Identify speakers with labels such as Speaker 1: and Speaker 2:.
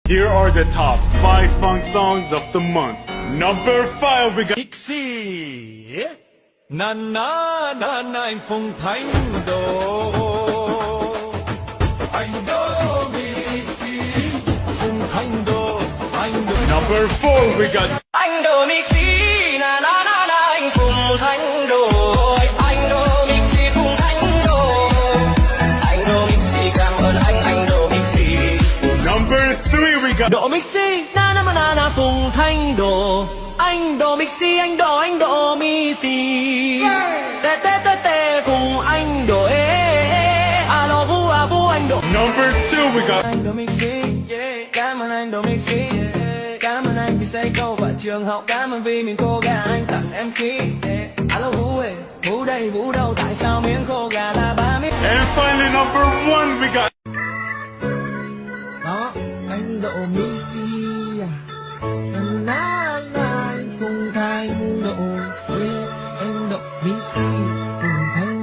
Speaker 1: Here are the top 5 funk songs of the month. Number 5 we got
Speaker 2: Pixie na na na na anh Phùng Thanh Đồ anh Đỗ Pixie Phùng Thanh Đồ anh Đỗ.
Speaker 1: Number 4 we got
Speaker 3: Anh Đỗ Pixie na na na na anh Phùng Thanh Đồ anh Đỗ Pixie Phùng Thanh Đồ anh Đỗ Pixie cảm ơn anh Đỗ Pixie.
Speaker 1: Number 3 we got
Speaker 3: Đỗ Pixie na na na na Phùng Thanh Đồ anh Đỗ Pixie anh Đỗ Pixie tê tê tê tê cùng anh Đỗ alo vu anh Đỗ.
Speaker 1: Number 2 we got
Speaker 3: Anh Đỗ Pixie yeah. Cảm ơn anh Đỗ Pixie yeah. Cảm ơn anh vì xây câu và trường học, cảm ơn vì mình cô gà anh tặng em khí yeah. Alo Vũ ơi, Vũ đây Vũ đâu, tại sao miếng khô gà là ba miếng.
Speaker 1: And finally number 1 we got
Speaker 4: Đó anh Đỗ Pixie na na anh Phùng Thanh Độ anh Đỗ Pixie Phùng Thanh